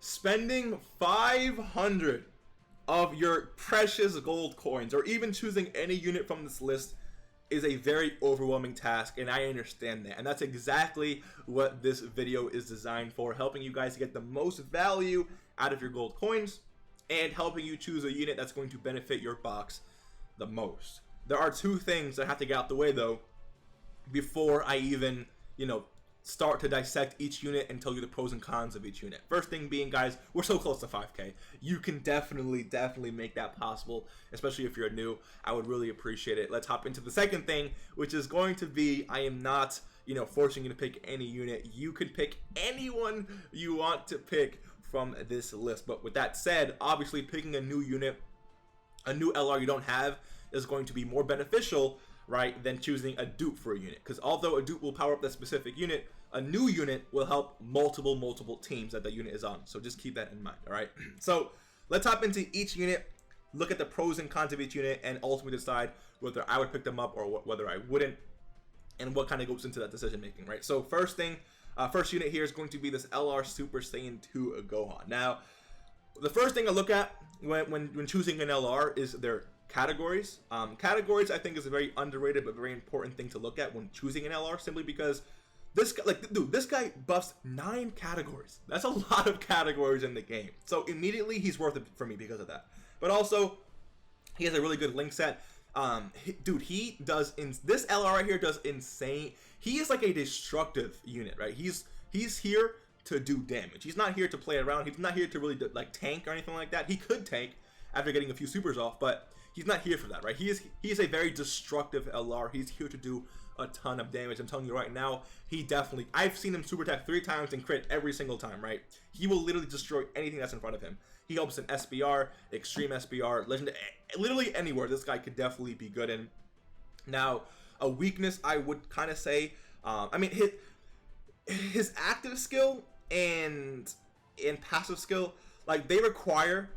spending 500 of your precious gold coins, or even choosing any unit from this list, is a very overwhelming task, and I understand that. And that's exactly what this video is designed for, helping you guys get the most value out of your gold coins and helping you choose a unit that's going to benefit your box the most. There are two things that I have to get out the way though before I even, start to dissect each unit and tell you the pros and cons of each unit. First thing being, guys, we're so close to 5K. You can definitely make that possible, especially if you're new. I would really appreciate it. Let's hop into the second thing, which is going to be, I am not, forcing you to pick any unit. You can pick anyone you want to pick from this list. But with that said, obviously picking a new unit, a new LR you don't have, is going to be more beneficial, right, than choosing a dupe for a unit. Because although a dupe will power up that specific unit, a new unit will help multiple teams that the unit is on. So just keep that in mind, all right? So let's hop into each unit, look at the pros and cons of each unit, and ultimately decide whether I would pick them up or whether I wouldn't, and what kind of goes into that decision making, right? So first unit here is going to be this LR Super Saiyan 2 Gohan. Now, the first thing I look at when choosing an LR is their categories. Categories, I think, is a very underrated but very important thing to look at when choosing an LR, simply because this guy, this guy buffs 9 categories. That's a lot of categories in the game. So immediately he's worth it for me because of that. But also, he has a really good link set. He does this LR right here does insane. He is like a destructive unit, right? He's here to do damage. He's not here to play around. He's not here to really tank or anything like that. He could tank after getting a few supers off, but he's not here for that, right? He is a very destructive LR. He's here to do a ton of damage. I'm telling you right now, I've seen him super attack 3 times and crit every single time, right? He will literally destroy anything that's in front of him. He helps in SBR, Extreme SBR, Legend, literally anywhere this guy could definitely be good in. Now, a weakness I would kind of say, his active skill and passive skill, they require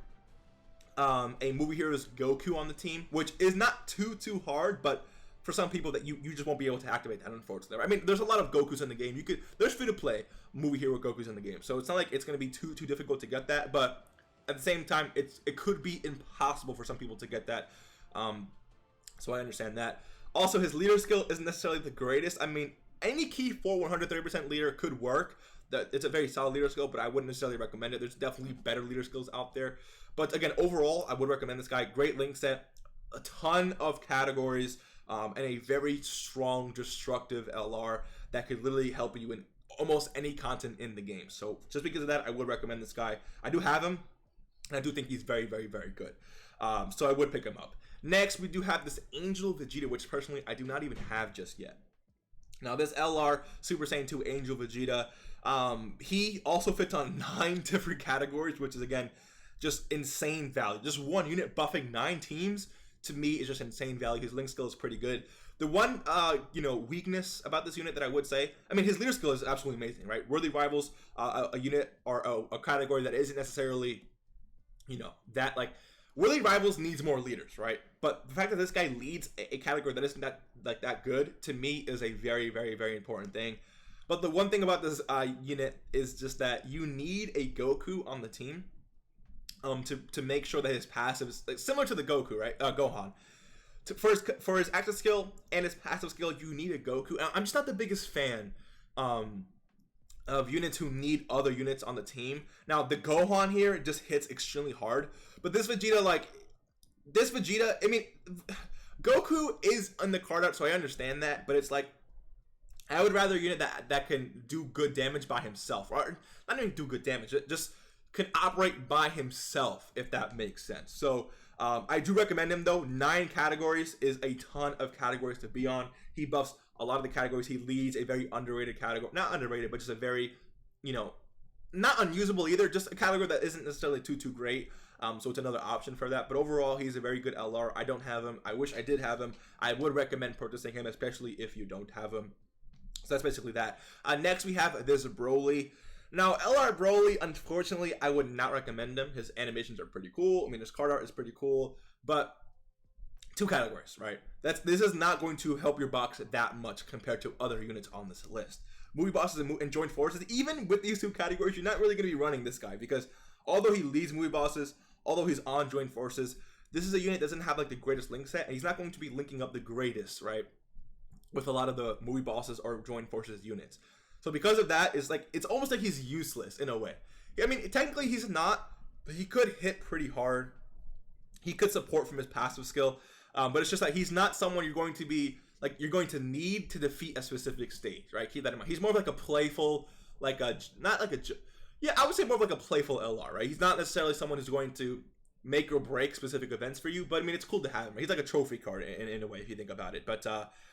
a movie hero's Goku on the team, which is not too hard, but for some people that you just won't be able to activate that, unfortunately. I mean, there's a lot of Gokus in the game. There's free to play movie hero Gokus in the game, so it's not like it's going to be too difficult to get that, but at the same time, it could be impossible for some people to get that. So I understand that. Also, his leader skill isn't necessarily the greatest. I mean, any key for 130% leader could work. It's a very solid leader skill, but I wouldn't necessarily recommend it. There's definitely better leader skills out there. But again, overall, I would recommend this guy. Great link set, a ton of categories, and a very strong, destructive LR that could literally help you in almost any content in the game. So just because of that, I would recommend this guy. I do have him, and I do think he's very good. So I would pick him up. Next, we do have this Angel Vegeta, which personally I do not even have just yet. Now, this LR Super Saiyan 2 Angel Vegeta, he also fits on 9 different categories, which is, again, just insane value. Just one unit buffing 9 teams, to me, is just insane value. His link skill is pretty good. The one, weakness about this unit that I would say, I mean, his leader skill is absolutely amazing, right? Worthy Rivals, a unit or a category that isn't necessarily, Worthy Rivals needs more leaders, right? But the fact that this guy leads a category that isn't that good, to me, is a very important thing. But the one thing about this unit is just that you need a Goku on the team to make sure that his passive is similar to the Goku, right? Gohan. For his active skill and his passive skill, you need a Goku. I'm just not the biggest fan of units who need other units on the team. Now, the Gohan here just hits extremely hard, but this Vegeta, I mean, Goku is in the card art, so I understand that, but it's I would rather a unit that can do good damage by himself, or not even do good damage, just can operate by himself, if that makes sense. So I do recommend him, though. 9 categories is a ton of categories to be on. He buffs a lot of the categories. He leads a very underrated category. Not underrated, but just a very, not unusable either. Just a category that isn't necessarily too great. So it's another option for that. But overall, he's a very good LR. I don't have him. I wish I did have him. I would recommend purchasing him, especially if you don't have him. So that's basically that. Next, we have this Broly. Now, LR Broly, unfortunately, I would not recommend him. His animations are pretty cool. I mean, his card art is pretty cool. But 2 categories, right? This is not going to help your box that much compared to other units on this list. movie bosses and joint forces, even with these two categories, you're not really going to be running this guy, because although he leads movie bosses, although he's on joint forces, this is a unit that doesn't have like the greatest link set, and he's not going to be linking up the greatest, right, with a lot of the movie bosses or joint forces units. So because of that, it's almost like he's useless in a way. I mean, technically he's not, but he could hit pretty hard. He could support from his passive skill, but it's just that he's not someone you're going to need to defeat a specific stage, right? Keep that in mind. He's more of like a playful, I would say more of like a playful LR, right? He's not necessarily someone who's going to make or break specific events for you, but I mean, it's cool to have him. He's like a trophy card in a way, if you think about it. But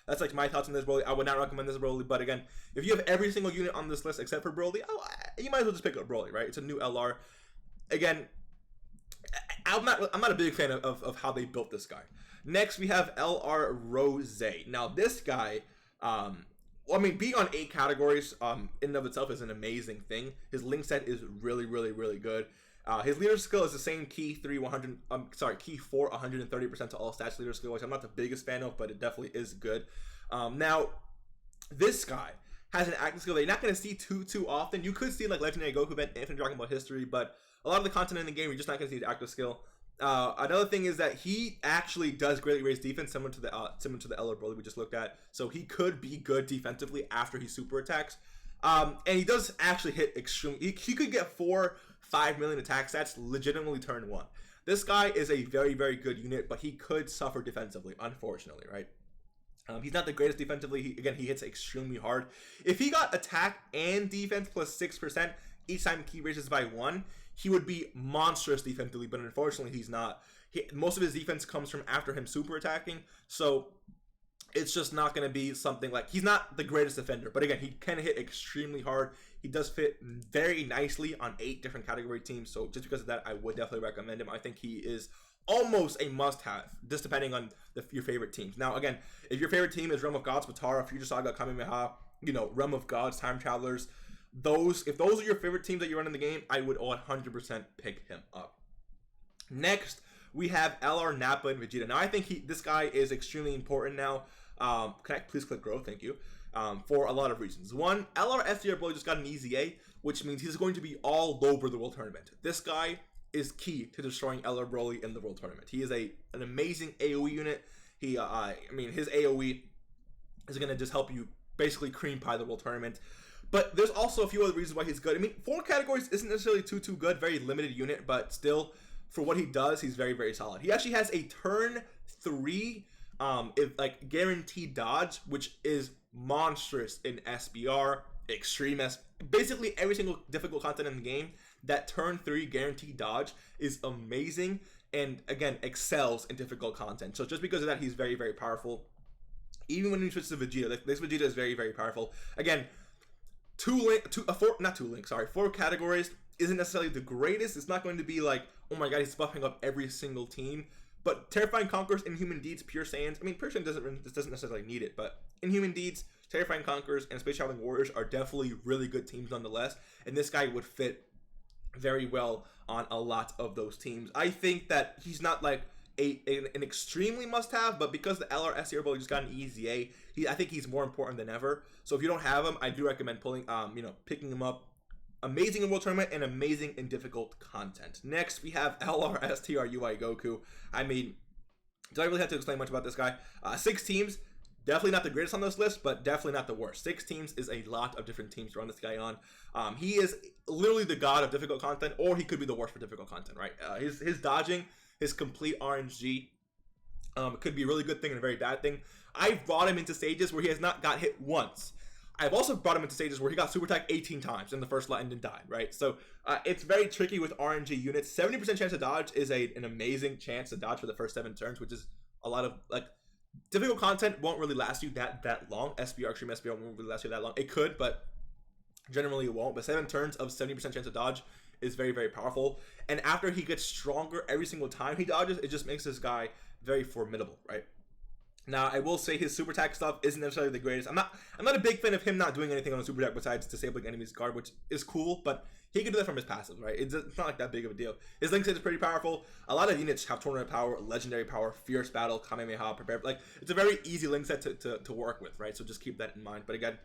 that's like my thoughts on this Broly. I would not recommend this Broly, but again, if you have every single unit on this list except for Broly, you might as well just pick up Broly, right? It's a new LR. Again, I'm not a big fan of how they built this guy. Next, we have LR Rose. Now, this guy, I mean, being on 8 categories in and of itself is an amazing thing. His link set is really, really, really good. His leader skill is the same key 4 130% to all stats leader skill, which I'm not the biggest fan of, but it definitely is good. Now, this guy has an active skill that you're not going to see too often. You could see like Legendary Goku event, Infinite Dragon Ball history, but a lot of the content in the game, you're just not going to see the active skill. Another thing is that he actually does greatly raise defense, similar to the LR Broly we just looked at. So he could be good defensively after he super attacks. And he does actually hit extremely. He could get 4-5 million attack stats legitimately turn 1. This guy is a very, very good unit, but he could suffer defensively, unfortunately, right? He's not the greatest defensively. He hits extremely hard. If he got attack and defense plus 6% each time he raises by 1, he would be monstrous defensively, but unfortunately he's not. Most of his defense comes from after him super attacking, so it's just not going to be something like, he's not the greatest defender, but again, he can hit extremely hard. He does fit very nicely on 8 different category teams, so just because of that, I would definitely recommend him. I think he is almost a must-have, just depending on your favorite teams. Now, again, if your favorite team is Realm of Gods, Potara, Future Saga, Kamehameha, Realm of Gods, Time Travelers, if those are your favorite teams that you run in the game, I would 100% pick him up. Next, we have LR Nappa and Vegeta. Now, I think this guy is extremely important now. Can I please click grow? Thank you. For a lot of reasons. One, LR SDR Broly just got an easy A, which means he's going to be all over the World Tournament. This guy is key to destroying LR Broly in the World Tournament. He is an amazing AoE unit. His AoE is going to just help you basically cream pie the World Tournament. But there's also a few other reasons why he's good. I mean, 4 categories isn't necessarily too good. Very limited unit, but still, for what he does, he's very, very solid. He actually has a turn 3 guaranteed dodge, which is monstrous in SBR, Extreme S. Basically, every single difficult content in the game, that turn 3 guaranteed dodge is amazing, and again, excels in difficult content. So just because of that, he's very, very powerful. Even when he switches to Vegeta, this Vegeta is very, very powerful. Again, 4 categories isn't necessarily the greatest. It's not going to be like, oh my god, he's buffing up every single team. But Terrifying Conquerors, Inhuman Deeds, Pure Saiyans, I mean, Pure Saiyan doesn't necessarily need it, but Inhuman Deeds, Terrifying Conquerors, and Space Traveling Warriors are definitely really good teams nonetheless, and this guy would fit very well on a lot of those teams. I think that he's not like an extremely must-have, but because the LR SDR Broly just got an easy A, I think he's more important than ever. So if you don't have him, I do recommend picking him up. Amazing in World Tournament and amazing in difficult content. Next, we have LR STR UI Goku. I mean, do I really have to explain much about this guy? 6 teams, definitely not the greatest on this list, but definitely not the worst. 6 teams is a lot of different teams to run this guy on. He is literally the god of difficult content, or he could be the worst for difficult content, right? His dodging, his complete RNG, could be a really good thing and a very bad thing. I've brought him into stages where he has not got hit once. I've also brought him into stages where he got super attacked 18 times in the first lot and then died, right? So it's very tricky with RNG units. 70% chance to dodge is an amazing chance to dodge for the first 7 turns, which is a lot of, difficult content won't really last you that long. SBR, Extreme SBR won't really last you that long. It could, but generally it won't. But 7 turns of 70% chance to dodge is very, very powerful. And after he gets stronger every single time he dodges, it just makes this guy very formidable, right? Now, I will say his super attack stuff isn't necessarily the greatest. I'm not a big fan of him not doing anything on a super attack besides disabling enemies' guard, which is cool, but he can do that from his passive, right? It's not like that big of a deal. His link set is pretty powerful. A lot of units have tournament power, legendary power, fierce battle, Kamehameha, prepare. It's a very easy link set to work with, right? So just keep that in mind. But again,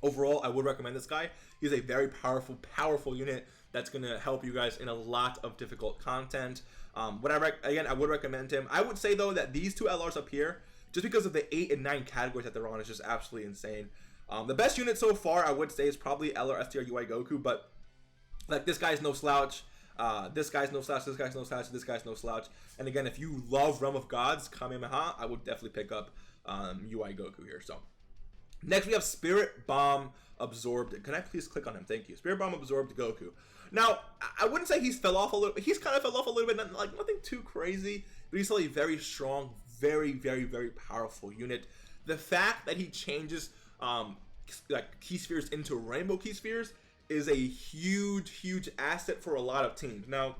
Overall, I would recommend this guy. He's a very powerful unit that's going to help you guys in a lot of difficult content. I would recommend him. I would say, though, that these two LRs up here, just because of the 8 and 9 categories that they're on, is just absolutely insane. The best unit so far, I would say, is probably LR STR UI Goku, but like this guy's no slouch. This guy's no slouch. This guy's no slouch. This guy's no slouch. And again, if you love Realm of Gods, Kamehameha, I would definitely pick up UI Goku here. So next we have Spirit Bomb Absorbed. Can I please click on him? Thank you. Spirit Bomb Absorbed Goku. Now, I wouldn't say he's fell off a little bit. He's kind of fell off a little bit, like nothing too crazy, but he's still a very strong, very powerful unit. The fact that he changes like key spheres into rainbow key spheres is a huge asset for a lot of teams. Now,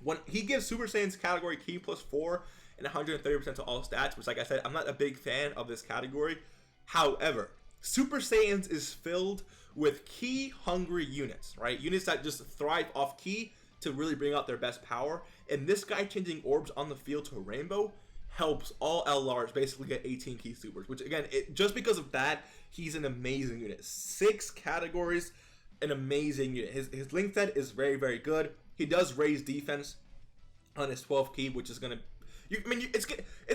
when he gives Super Saiyan's category key +4 and 130% to all stats, which, like I said, I'm not a big fan of this category. However, Super Saiyans is filled with key hungry units, right? Units that just thrive off key to really bring out their best power. And this guy changing orbs on the field to rainbow helps all LRs basically get 18 key supers, which again, just because of that, he's an amazing unit. 6 categories, an amazing unit. His link set is very good. He does raise defense on his 12th key, which is gonna, it's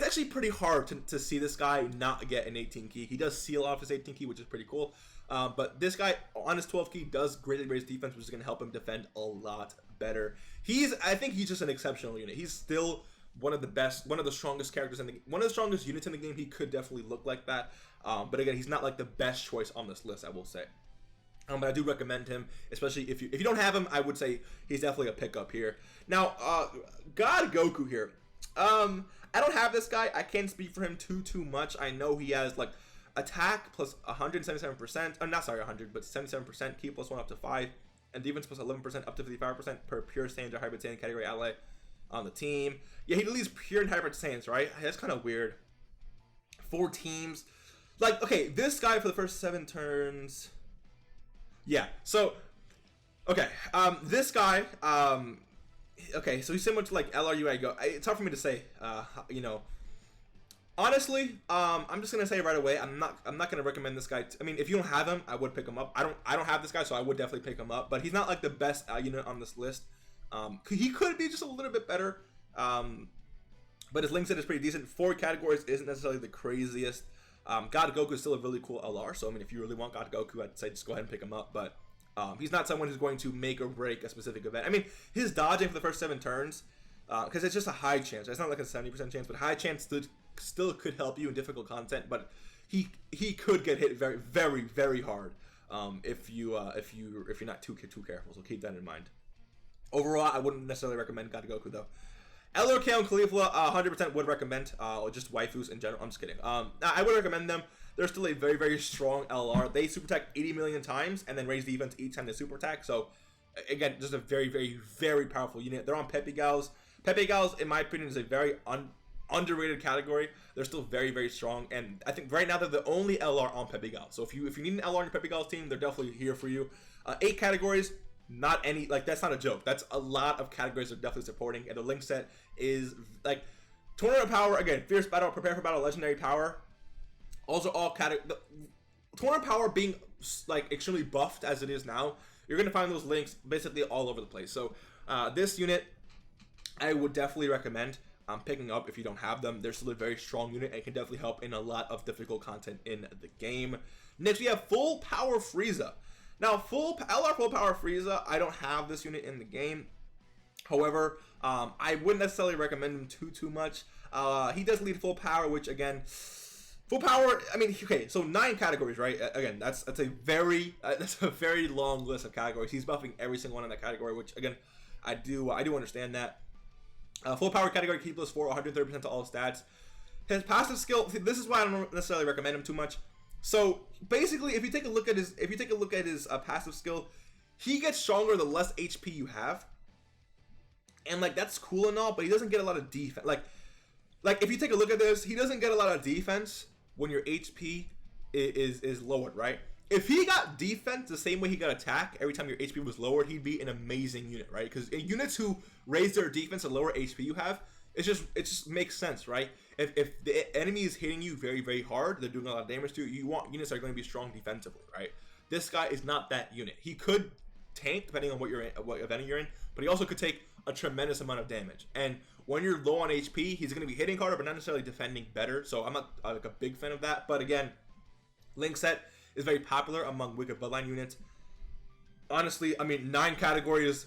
actually pretty hard to see this guy not get an 18 key. He does seal off his 18 key, which is pretty cool. But this guy on his 12th key does greatly raise defense, which is gonna help him defend a lot better. I think he's just an exceptional unit. He's still one of the best, one of the strongest characters one of the strongest units in the game. He could definitely look like that. But again, he's not like the best choice on this list, I will say. But I do recommend him, especially if you don't have him. I would say he's definitely a pickup here. Now, God Goku here. I don't have this guy. I can't speak for him too much. I know he has like attack plus 177%. Oh, not sorry, 100, but 77%. Key +1 up to 5, and defense plus 11% up to 55% per pure Saiyan or hybrid Saiyan category ally on the team. Yeah, he leads pure and hybrid Saiyans, right? That's kind of weird. 4 teams. Like, okay, this guy for the first 7 turns. Yeah, so, okay, this guy, okay, so he's similar to, like, LRUI Go. It's hard for me to say, you know, honestly, I'm just gonna say right away, I'm not gonna recommend this guy. I mean, if you don't have him, I would pick him up. I don't have this guy, so I would definitely pick him up, but he's not, like, the best unit on this list. He could be just a little bit better, but his link set is pretty decent. 4 categories isn't necessarily the craziest. God Goku is still a really cool LR, so I mean, if you really want God Goku, I'd say just go ahead and pick him up, but he's not someone who's going to make or break a specific event. I mean, his dodging for the first 7 turns, because it's just a high chance. It's not like a 70% chance, but high chance still could help you in difficult content, but he could get hit very hard if you're not too careful, so keep that in mind. Overall, I wouldn't necessarily recommend God Goku though. LRK and Caulifla, 100% would recommend, or just waifus in general. I'm just kidding. I would recommend them. They're still a very strong LR. They super attack 80 million times and then raise defense each time they super attack. So, again, just a very powerful unit. They're on Pepe Gals. Pepe Gals, in my opinion, is a very underrated category. They're still very strong, and I think right now they're the only LR on Pepe Gals. So if you need an LR on your Pepe Gals team, they're definitely here for you. 8 categories. Not any, like, that's not a joke. That's a lot of categories they're definitely supporting, and the link set is like tournament power, again, fierce battle, prepare for battle, legendary power. Also, all categories. Tournament power being like extremely buffed as it is now, you're gonna find those links basically all over the place. So this unit, I would definitely recommend picking up if you don't have them. They're still a very strong unit and can definitely help in a lot of difficult content in the game. Next, we have Full Power Frieza. Now, LR Full Power Frieza, I don't have this unit in the game. However, I wouldn't necessarily recommend him too much. He does lead full power, which again, full power. I mean, okay, so 9 categories, right? Again, that's a very long list of categories. He's buffing every single one in that category, which again, I do understand that. Full power category, key +4, 130% to all stats. His passive skill. This is why I don't necessarily recommend him too much. So basically, if you take a look at his passive skill, he gets stronger the less HP you have, and like that's cool and all, but he doesn't get a lot of defense. Like if you take a look at this, he doesn't get a lot of defense when your HP is lowered, right? If he got defense the same way he got attack every time your HP was lowered, he'd be an amazing unit, right? Because units who raise their defense and lower HP you have, it just makes sense, right? If the enemy is hitting you very, very hard, they're doing a lot of damage to you, you want units that are going to be strong defensively, right? This guy is not that unit. He could tank depending on what event you're in, but he also could take a tremendous amount of damage. And when you're low on HP, he's going to be hitting harder, but not necessarily defending better. So I'm not like a big fan of that. But again, Link Set is very popular among Wicked Bloodline units. Honestly, I mean, 9 categories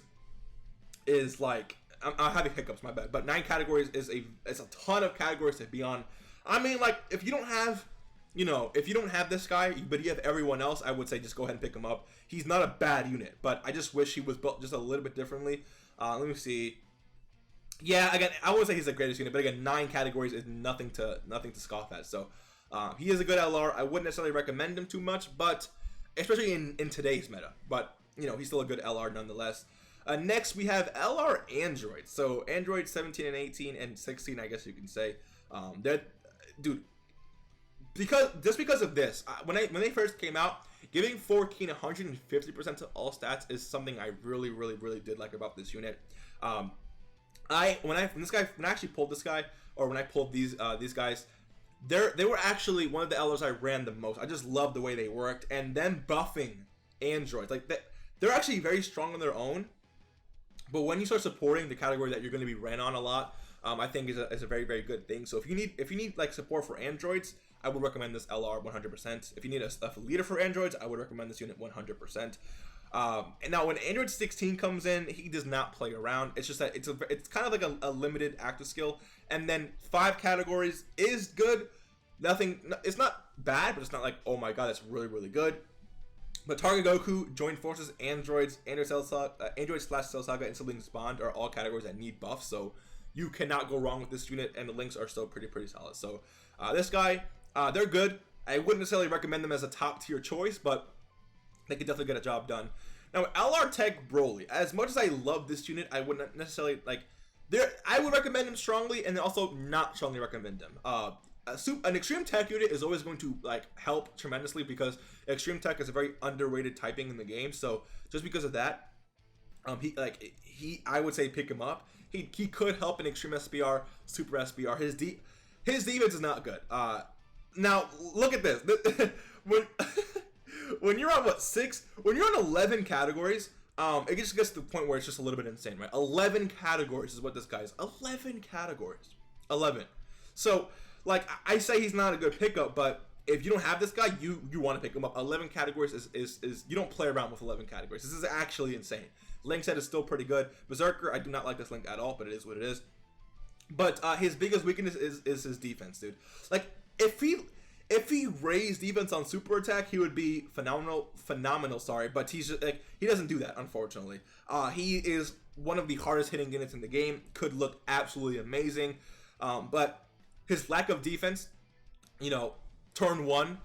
is like, I'm having hiccups, my bad. But 9 categories is a ton of categories to be on. I mean, like, if you don't have, if you don't have this guy, but you have everyone else, I would say just go ahead and pick him up. He's not a bad unit, but I just wish he was built just a little bit differently. Let me see. Yeah, again, I wouldn't say he's the greatest unit, but again, 9 categories is nothing to scoff at. So he is a good LR. I wouldn't necessarily recommend him too much, but especially in today's meta. But he's still a good LR nonetheless. Next, we have LR Androids. So Android 17 and 18 and 16, I guess you can say. Dude, because of this, when they first came out, giving 4Keen 150% to all stats is something I really, really, really did like about this unit. When I actually pulled this guy, or when I pulled these guys, they were actually one of the LRs I ran the most. I just love the way they worked, and them buffing androids, like they're actually very strong on their own. But when you start supporting the category that you're going to be ran on a lot, I think is a very, very good thing. So if you need like support for androids, I would recommend this LR 100%. If you need a leader for androids, I would recommend this unit 100%. And now when Android 16 comes in, he does not play around. It's just that it's kind of like a limited active skill. And then 5 categories is good. It's not bad, but it's not like, oh my god, that's really, really good. But Target Goku, Joined Forces, Androids, Android/Cell Saga, and Siblings Bond are all categories that need buffs. So you cannot go wrong with this unit, and the links are still pretty solid. So this guy, they're good. I wouldn't necessarily recommend them as a top tier choice, but they could definitely get a job done. Now, LR Tech Broly, as much as I love this unit, I wouldn't necessarily I would recommend him strongly, and also not strongly recommend him. An Extreme Tech unit is always going to help tremendously because Extreme Tech is a very underrated typing in the game. So just because of that, I would say pick him up. He could help in Extreme SPR, Super SPR. His defense is not good. Now look at this. When you're on 6, when you're on 11 categories, it just gets to the point where it's just a little bit insane, right? 11 categories is what this guy is. 11 categories. 11. So I say he's not a good pickup, but if you don't have this guy, you want to pick him up. 11 categories is you don't play around with 11 categories. This is actually insane. Link set is still pretty good. Berserker, I do not like this link at all, but it is what it is. But his biggest weakness is his defense, dude. If he raised defense on super attack, he would be phenomenal. Sorry, but he's just, he doesn't do that, unfortunately. He is one of the hardest hitting units in the game. Could look absolutely amazing, but his lack of defense, turn 1,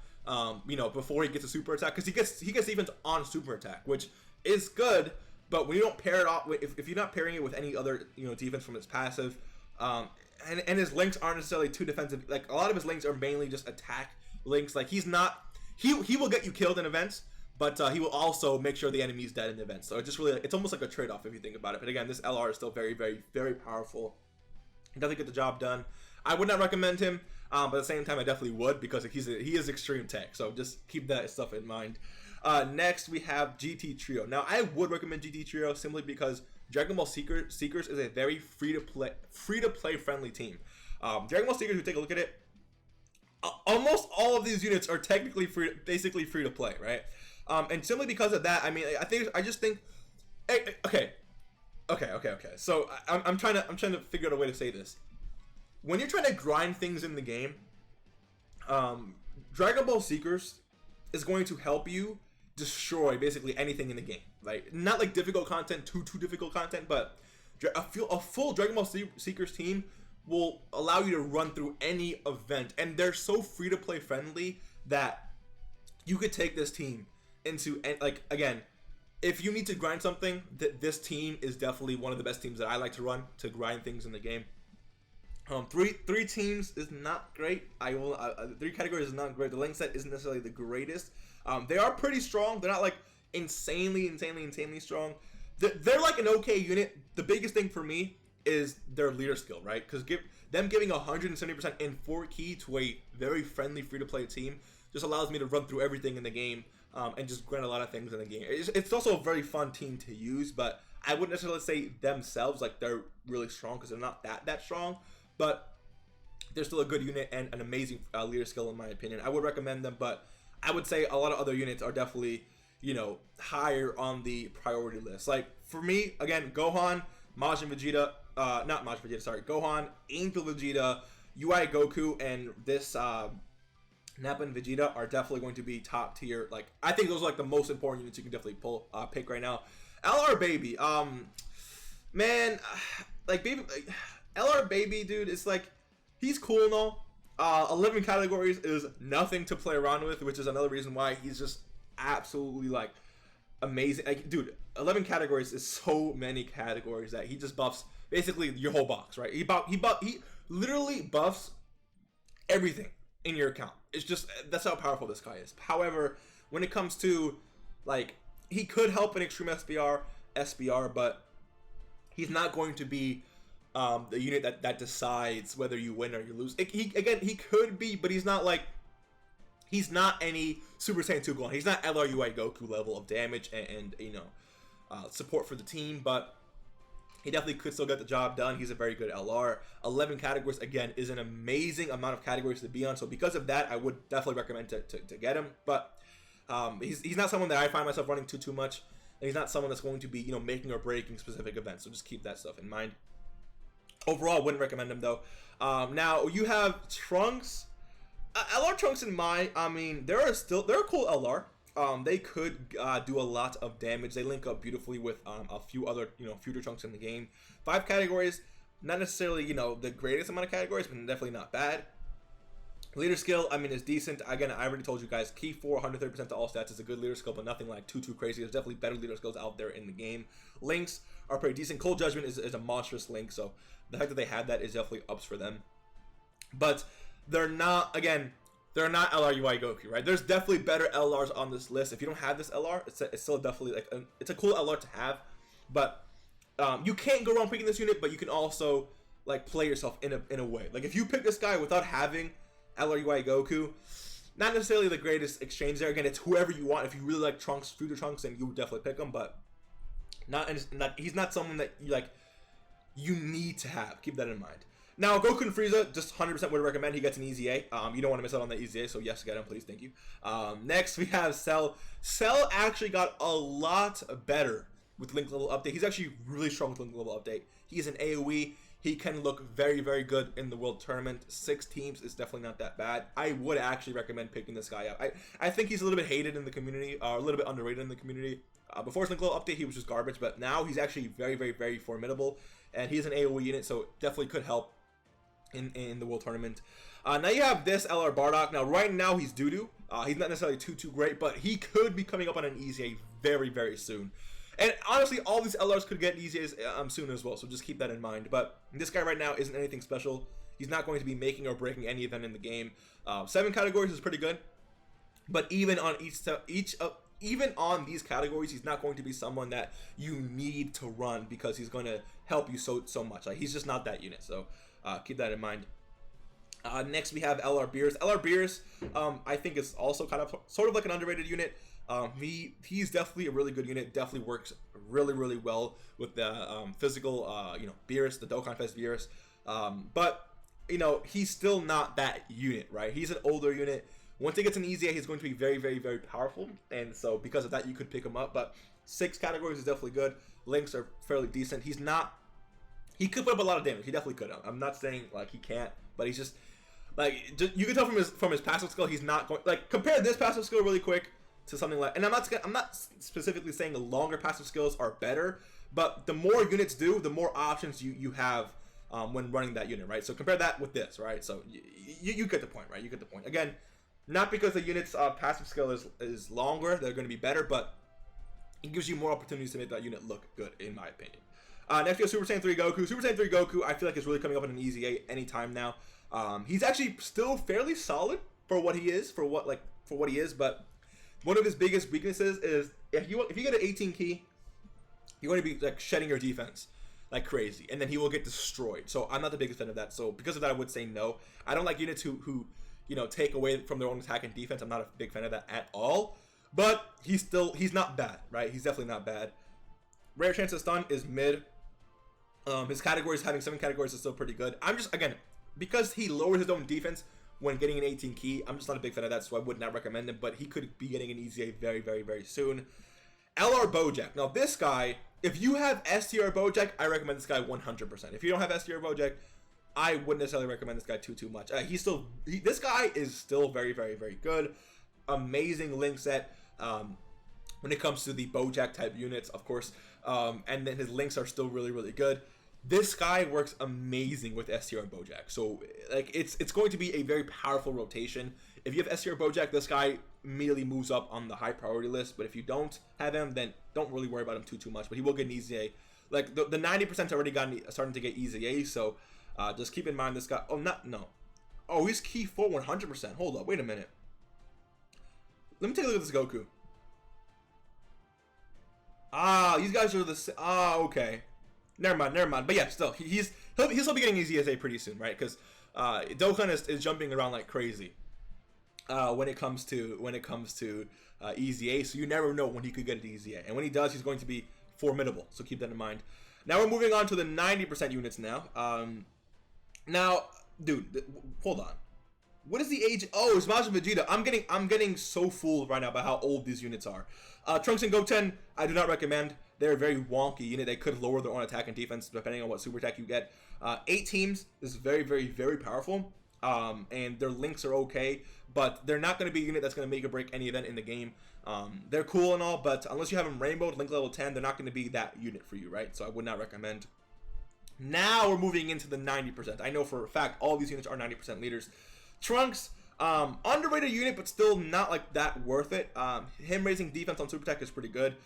before he gets a super attack, because he gets defense on super attack, which is good. But when you don't pair it off, if you're not pairing it with any other defense from his passive, and his links aren't necessarily too defensive. A lot of his links are mainly just attack links. He will get you killed in events, but he will also make sure the enemy's dead in events. So it's almost like a trade-off if you think about it. But again, this LR is still very, very, very powerful. He doesn't get the job done. I would not recommend him, but at the same time, I definitely would because he is Extreme Tech. So just keep that stuff in mind. Next, we have GT Trio. Now, I would recommend GT Trio simply because Dragon Ball Seekers is a very free to play friendly team. Dragon Ball Seekers, if you take a look at it, almost all of these units are technically basically free to play, right? And simply because of that, I mean, I just think, okay. So I'm trying to figure out a way to say this. When you're trying to grind things in the game, Dragon Ball Seekers is going to help you destroy basically anything in the game, right? Not difficult content, too difficult content, but a full Dragon Ball Seekers team will allow you to run through any event, and they're so free to play friendly that you could take this team into, again, if you need to grind something, this team is definitely one of the best teams that I like to run to grind things in the game. Three teams is not great. 3 categories is not great. The link set isn't necessarily the greatest. They are pretty strong. They're not insanely strong. They're like an okay unit. The biggest thing for me is their leader skill, right? Because them giving 170% in 4 key to a very friendly free-to-play team just allows me to run through everything in the game and just grind a lot of things in the game. It's also a very fun team to use, but I wouldn't necessarily say themselves like they're really strong because they're not that strong, but they're still a good unit and an amazing leader skill in my opinion. I would recommend them, but I would say a lot of other units are definitely, you know, higher on the priority list. Like for me, again, Gohan, Majin Vegeta, not Majin Vegeta, sorry, Gohan, Angel Vegeta, UI Goku, and this Nappa and Vegeta are definitely going to be top tier. Like I think those are like the most important units you can definitely pick right now. LR Baby, man, like baby, LR Baby, dude, it's like he's cool and all. 11 categories is nothing to play around with, which is another reason why he's just absolutely like amazing. Like, dude, 11 categories is so many categories that he just buffs basically your whole box, right? He literally buffs everything in your account. It's just, that's how powerful this guy is. However, when it comes to like, he could help in Extreme SBR, but he's not going to be the unit that decides whether you win or you lose. He could be, but he's not like, he's not any Super Saiyan 2 Gohan. He's not LRUI Goku level of damage and you know, support for the team, but he definitely could still get the job done. He's a very good LR. 11 categories, again, is an amazing amount of categories to be on. So because of that, I would definitely recommend to get him. But he's not someone that I find myself running too much. And he's not someone that's going to be, you know, making or breaking specific events. So just keep that stuff in mind. Overall, I wouldn't recommend him though. Now you have Trunks. LR Trunks I mean, they're a cool LR. They could do a lot of damage. They link up beautifully with a few other, you know, future Trunks in the game. 5 categories, not necessarily, you know, the greatest amount of categories, but definitely not bad. Leader skill, I mean, is decent. Again, I already told you guys, key 4, 130% to all stats is a good leader skill, but nothing like too crazy. There's definitely better leader skills out there in the game. Links are pretty decent. Cold Judgment is a monstrous link, so the fact that they have that is definitely ups for them. But they're not, again, they're not LRUI Goku, right? There's definitely better LRs on this list. If you don't have this LR, it's still definitely like it's a cool LR to have. But you can't go wrong picking this unit, but you can also like play yourself in a way. Like if you pick this guy without having LRUI Goku, not necessarily the greatest exchange there. Again, it's whoever you want. If you really like Trunks, future Trunks, then you would definitely pick him. But he's not someone that you need to have. Keep that in mind. Now, Goku and Frieza, just 100% would recommend. He gets an easy A. You don't want to miss out on that easy A, so yes, get him, please, thank you. Next, we have Cell. Cell actually got a lot better with Link Level Update. He's actually really strong with Link Level Update. He's an AoE. He can look very, very good in the World Tournament. 6 teams is definitely not that bad. I would actually recommend picking this guy up. I think he's a little bit hated in the community, or a little bit underrated in the community. Before his Link Level Update, he was just garbage, but now he's actually very, very, very formidable, and he's an AoE unit, so definitely could help in the World Tournament. Now you have this LR Bardock. Now right now he's doo-doo. He's not necessarily too great, but he could be coming up on an easy A very, very soon. And honestly, all these LRs could get easy A's soon as well, so just keep that in mind. But this guy right now isn't anything special. He's not going to be making or breaking any event in the game. 7 categories is pretty good, but even on even on these categories, he's not going to be someone that you need to run because he's going to help you so much. Like he's just not that unit. So keep that in mind. Next we have LR Beerus. LR Beerus, I think is also kind of sort of like an underrated unit. He's definitely a really good unit. Definitely works really well with the physical, Beerus, the Dokkan Fest Beerus. But you know, he's still not that unit, right? He's an older unit. Once he gets an easy A, he's going to be very, very, very powerful, and so because of that, you could pick him up. But 6 categories is definitely good. Links are fairly decent. He could put up a lot of damage. He definitely could. I'm not saying like he can't, but he's just like you can tell from his passive skill, he's not going like compare this passive skill really quick to something like, and I'm not specifically saying the longer passive skills are better, but the more units do, the more options you have when running that unit, right? So compare that with this, right? So you get the point, right? You get the point. Again, not because the unit's passive skill is longer, they're going to be better, but it gives you more opportunities to make that unit look good, in my opinion. Next we have Super Saiyan 3 Goku. Super Saiyan 3 Goku, I feel like is really coming up in an easy A anytime now. He's actually still fairly solid for what he is, but one of his biggest weaknesses is if you get an 18 key, you're going to be like shedding your defense. like crazy, and then he will get destroyed. So I'm not the biggest fan of that. So because of that, I would say no. I don't like units who you know, take away from their own attack and defense. I'm not a big fan of that at all. But he's not bad, right? He's definitely not bad. Rare chance of stun is mid. His categories, having 7 categories, is still pretty good. I'm just, again, because he lowers his own defense when getting an 18 key, I'm just not a big fan of that, so I would not recommend him. But he could be getting an EZA very, very, very soon. LR Bojack. Now this guy, if you have STR Bojack, I recommend this guy 100%. If you don't have STR Bojack, I wouldn't necessarily recommend this guy too much. This guy is still very, very, very good. Amazing link set when it comes to the Bojack type units, of course. And then his links are still really, really good. This guy works amazing with STR Bojack. So like it's going to be a very powerful rotation. If you have STR Bojack, this guy immediately moves up on the high priority list. But if you don't have him, then don't really worry about him too much. But he will get an EZA. Like the 90% already starting to get EZA. So just keep in mind this guy. Oh, he's key 4 100%. Hold up, wait a minute. Let me take a look at this Goku. These guys are the okay. Never mind. But yeah, still, he'll still be getting his ESA pretty soon, right? Because Dokkan is jumping around like crazy when it comes to EZA. So you never know when he could get an EZA, and when he does, he's going to be formidable. So keep that in mind. Now we're moving on to the 90% units now. Now, dude, hold on. What is the age? Oh, it's Majin Vegeta. I'm getting so fooled right now by how old these units are. Trunks and Goten, I do not recommend. They're a very wonky unit. They could lower their own attack and defense depending on what super attack you get. 8 teams is very, very, very powerful. And their links are okay, but they're not going to be a unit that's going to make or break any event in the game. They're cool and all, but unless you have them rainbowed, link level 10, they're not going to be that unit for you, right? So I would not recommend. Now we're moving into the 90%. I know for a fact all these units are 90% leaders. Trunks, underrated unit, but still not like that worth it. Him raising defense on super attack is pretty good.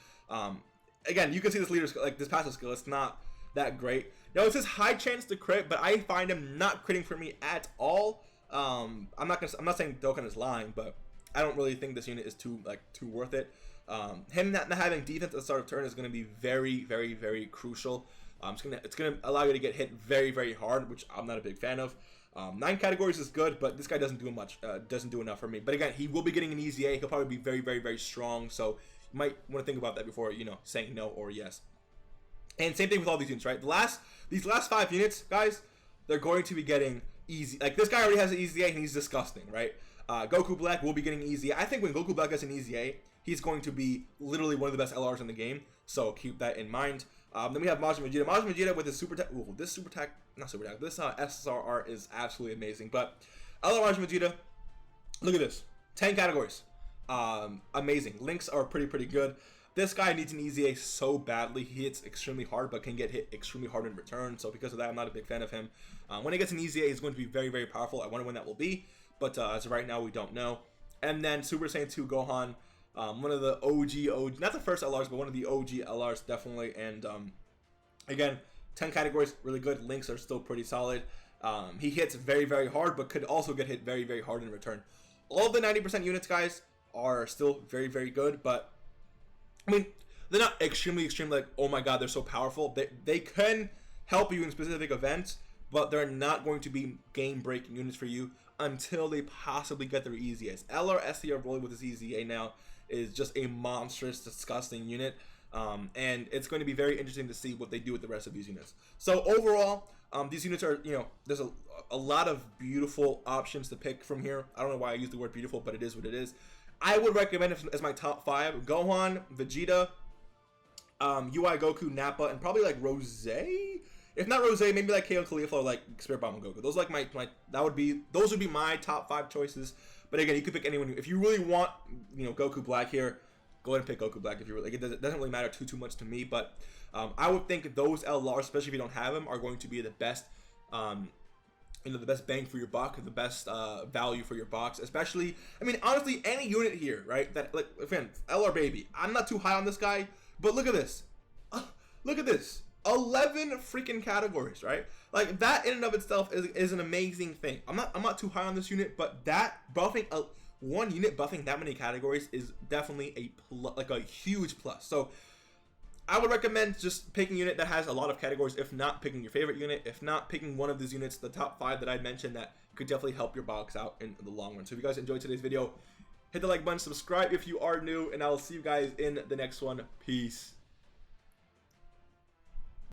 Again, you can see this leader's like this passive skill. It's not that great. Now it says high chance to crit, but I find him not critting for me at all. I'm not saying Dokkan is lying, but I don't really think this unit is too worth it. Him not having defense at the start of turn is going to be very, very, very crucial. It's gonna allow you to get hit very, very hard, which I'm not a big fan of. 9 categories is good, but this guy doesn't do much. Doesn't do enough for me. But again, he will be getting an EZA. He'll probably be very, very, very strong. So you might want to think about that before saying no or yes. And same thing with all these units, right? These last 5 units, guys, they're going to be getting easy. Like this guy already has an EZA and he's disgusting, right? Goku Black will be getting an EZA. I think when Goku Black gets an EZA, he's going to be literally one of the best LRs in the game. So keep that in mind. Then we have Majin Vegeta. Majin Vegeta with his super attack. This super attack, not super attack. This SSR is absolutely amazing. But LR Majin Vegeta, look at this. 10 categories. Amazing. Links are pretty good. This guy needs an EZA so badly. He hits extremely hard, but can get hit extremely hard in return. So because of that, I'm not a big fan of him. When he gets an EZA, he's going to be very, very powerful. I wonder when that will be. But as of right now, we don't know. And then Super Saiyan 2 Gohan. One of the OG, not the first LRs, but one of the OG LRs, definitely. And again, 10 categories, really good. Links are still pretty solid. He hits very, very hard, but could also get hit very, very hard in return. All of the 90% units, guys, are still very, very good. But, I mean, they're not extremely, like, oh my god, they're so powerful. They can help you in specific events, but they're not going to be game-breaking units for you until they possibly get their EZAs. LR STR Broly with his EZA now is just a monstrous, disgusting unit, and it's going to be very interesting to see what they do with the rest of these units. So overall, these units are, there's a lot of beautiful options to pick from here. I don't know why I use the word beautiful, but it is what it is. I would recommend it as my top 5: Gohan, Vegeta, UI Goku, Nappa, and probably like Rose. If not Rose, maybe like KO Cauliflower, or like Spirit Bomb and Goku. Those are like those would be my top 5 choices. But again, you could pick anyone. If you really want, Goku Black here, go ahead and pick Goku Black. If you really, like, it doesn't really matter too much to me. But I would think those LRs, especially if you don't have them, are going to be the best. The best bang for your buck, the best value for your box. Especially, I mean, honestly, any unit here, right? That like, again, LR baby. I'm not too high on this guy, but look at this. Look at this. 11 freaking categories, right? Like that in and of itself is an amazing thing. I'm not too high on this unit, but that buffing one unit buffing that many categories is definitely a huge plus. So I would recommend just picking a unit that has a lot of categories, if not picking your favorite unit, if not picking one of these units, the top 5 that I mentioned that could definitely help your box out in the long run. So if you guys enjoyed today's video, hit the like button, subscribe if you are new, and I will see you guys in the next one. Peace.